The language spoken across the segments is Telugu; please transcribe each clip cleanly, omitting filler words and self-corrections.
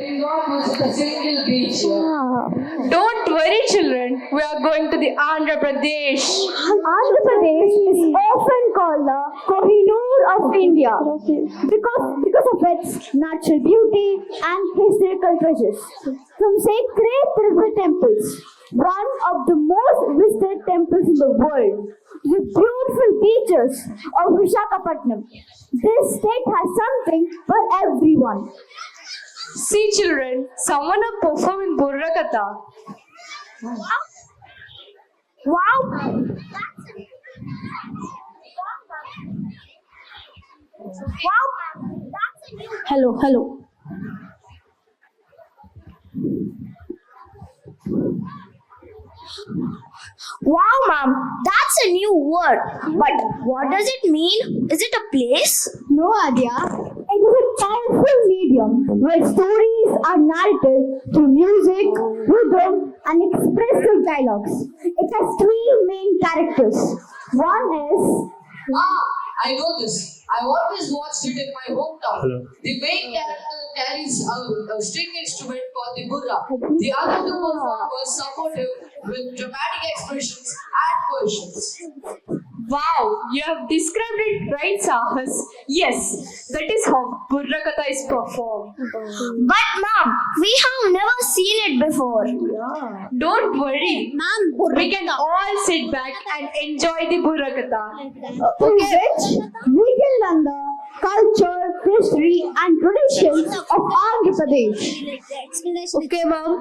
not visit a single beach here. Don't worry, children. We are going to the Andhra Pradesh. Andhra Pradesh is often called the Kohinoor of India because of its natural beauty and historical treasures. From sacred Tirupati temples, one of the most visited temples in the world, to the beautiful beaches of Visakhapatnam, this state has something for everyone. See, children, someone are performing Burrakatha. Wow! Wow! Hello. Wow, Mom, that's a new word. But what does it mean? Is it a place? No idea. It is a powerful medium where stories are narrated through music, rhythm, and expressive dialogues. It has three main characters. One is I know this. I always watched it in my hometown. Hello. The main character carries a string instrument called the burra. The other two performers supportive with dramatic expressions and versions. Wow, you have described it right, Sahas. Yes, that is how Burrakatha is performed. But, Mom, we have never seen it before. Don't worry. Mom, We can all sit back and enjoy the Burrakatha. in which we can learn the culture, history, and traditions of Andhra Pradesh. Okay, Mom.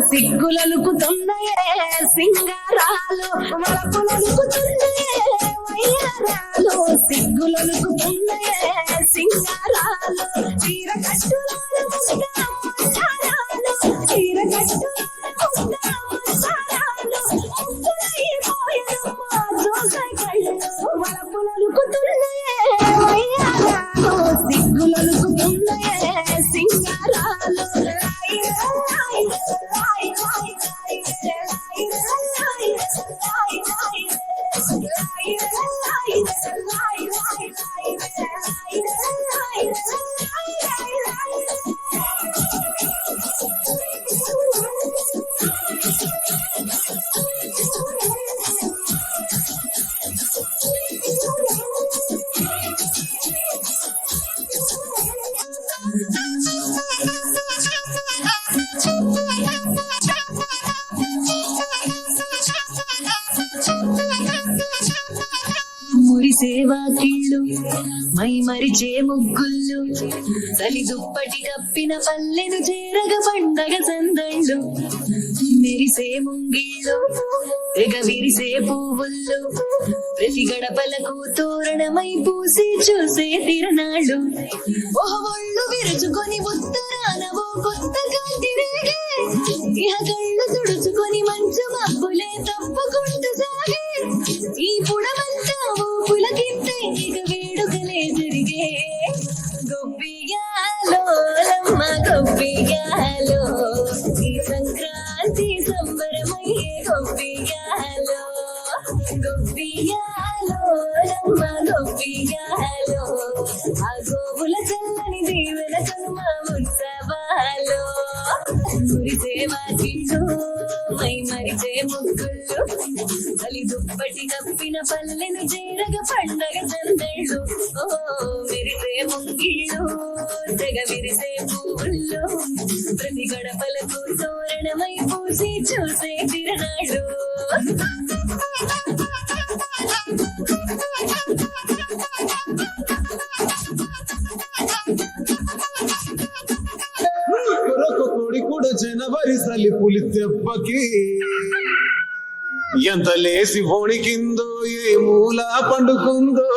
సిగ్గులలుకుతున్నాయే సింగారాలు వలపులలుకుతున్నాయే వయ్యారాలు సిగ్గులలుకుతున్నాయే సింగారాలు చీర కట్టులాలు ముస్తారాలు చీర కట్టులాలు ముస్తారాలు ముగ్గులైపోయనమ్మ దోసై కళ్ళు వలపులలుకుతున్నాయే వయ్యారాలు సిగ్గులలుకుతున్నాయే సింగారాలు మురిసేవా కీళ్ళు మై మరిచే ముగ్గుళ్ళు తలి దుప్పటి కప్పిన పల్లెను చేరగ పండగ సందళ్ళు మెరిసే ముంగిళ్ళు తెగ విరిసే పువ్వుళ్ళు ప్రతి గడపలకు తోరణమై పూసి చూసే తిరణాళ్ళు ఒళ్ళు విరుచుకొని ఉత్తరాన ఓ కొత్త కాంతి రేగే ఇహ కళ్ళు తుడుచుకొని మంచు మబ్బులే తప్పుకుంటూ సాగే ఈ పుడమంతా ఓ పులకింతే ఇక వేడుకలే జరిగే గొప్పియాలో లమ్మ గొప్పియాలో ఈ సంక్రాంతి సంబరమయ్యే గొప్పియాలో గొప్పియాలో లమ్మ గొప్పియాలో ఆ గోవుల చల్లని దీవెన కనుమ ఉత్సవాలో మురిసే వాకిళ్ళు మై మరిచే ముగ్గుళ్ళు తలి దుప్పటి కప్పిన పల్లెను చేరగ పండగ సందళ్ళు ఓ మెరిసే ముంగిళ్ళు తెగ విరిసే పువ్వుళ్ళు ప్రతి గడపలకు తోరణమై పూసి చూసే తిరణాళ్ళు కొడుకుడు జనవరి సలి పులి తెప్పకి ఎంత లేసి వణికిందో ఏ మూల పండుకుందో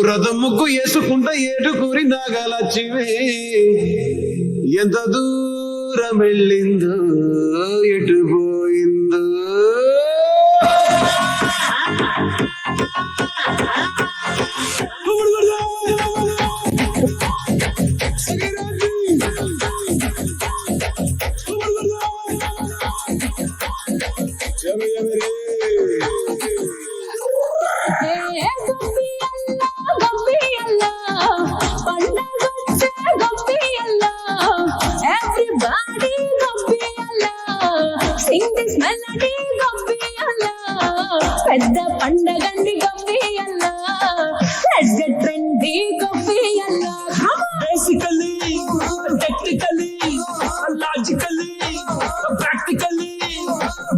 రథం ముగ్గు వేసుకుంటా ఏడుకూరి నాగలచ్చివే ఎంత దూరం దూరం వెళ్ళిందో ఎటు పోయిందో పెద్ద పండగండి గొప్పియల్లా లెట్స్ గెట్ ట్రెండీ గొప్పియల్లా basically technically logically practically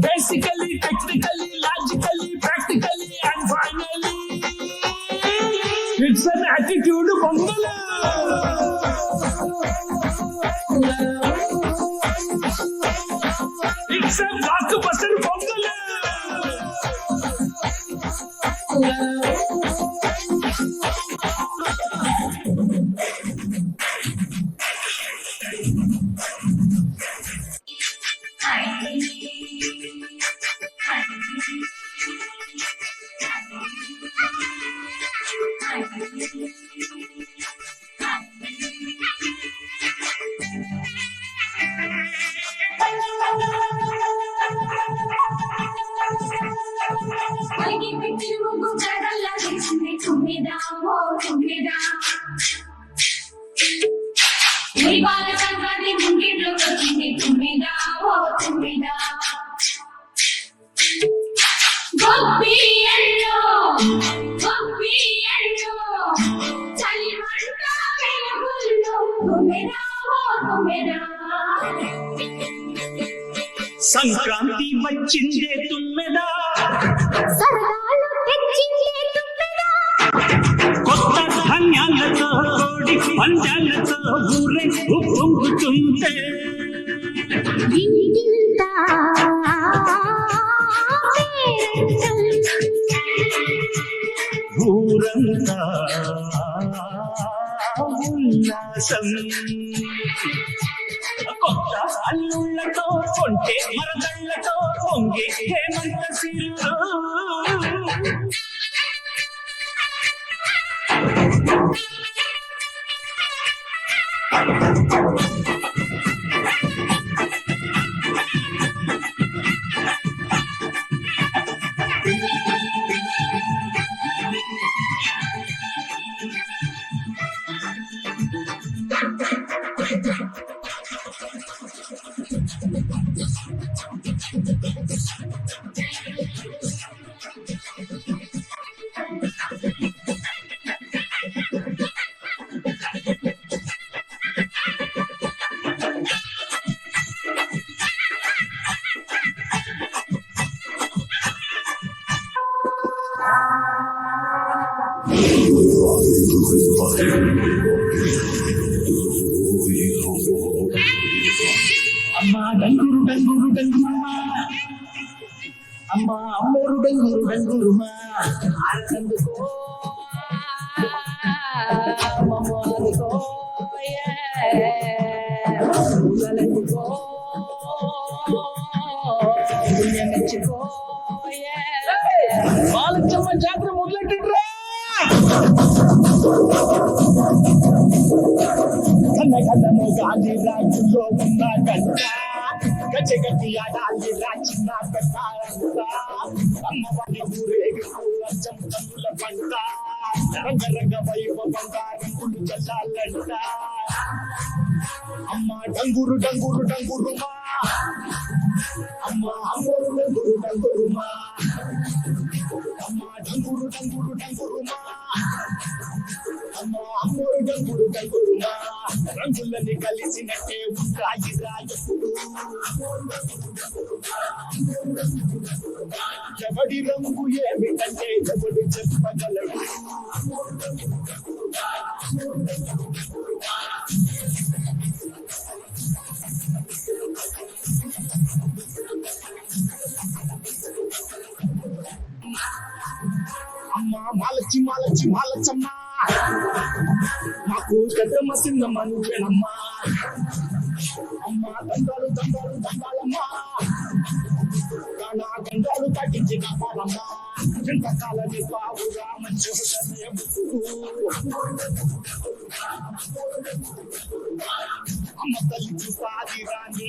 basically technically logically practically and finally it's an attitude Pongal it's a blockbuster Pongal Sankranti వచ్చిందే తుమ్మెదా సరదాలు తెచ్చిందే తుమ్మెదా కొత్త ధాన్యాలతో కోడి పంజాలతో ఊరే ఉప్పొంగుతుంటే ఇంటింతా పేరంటం ఊరంతా ఉల్లాసం కొత్త అల్లుళ్ళతో కొంటే మరదళ్ళతో పొంగి హేమంత సిరులు అమ్మా డంగురు డంగురు డంగురుమా అమ్మా అమ్మోరు డంగురు డంగురుమా ఆనందుకో అమ్మమ్మోరుకో పూలలందుకో పుణ్యమెచ్చుకో బాలచమ్మ జాతర మొదలెట్టిండ్రా కన్నకన్నము గాలి రాజుల్లో ఉన్న గంట గజ గట్టి ఆడాలి రాచిన పెట్టాలంట అమ్మవారి ఊరేగిస్తూ అచ్చం తమ్ముల పంట రంగరంగ వైభవంగా రంగులు చల్లాలంట అమ్మ డంగురు డంగురు డంగురుమా అమ్మ అమ్మోరు డంగురు డంగురుమా అమ్మ డంగురు డంగురు డంగురుమా అమ్మ అమ్మోరు డంగురు డంగురుమా రంగులని కలిసినట్టే ఉంటాయి రాజపుడు ఎవడి రంగు ఏమిటంటే ఎవడు చెప్పగలడు అమ్మ మాలచి మాలచి మాలచమ్మ నాకు పెద్దమ్మ చిన్నమ్మ నువ్వేనమ్మా అమ్మ తండ్రి దండాలమ్మా నా గండాలు తగ్గించి కాపాలమ్మా ఎంతకాలని బాబుగా మంచి అమ్మ తల్లి సాది రాని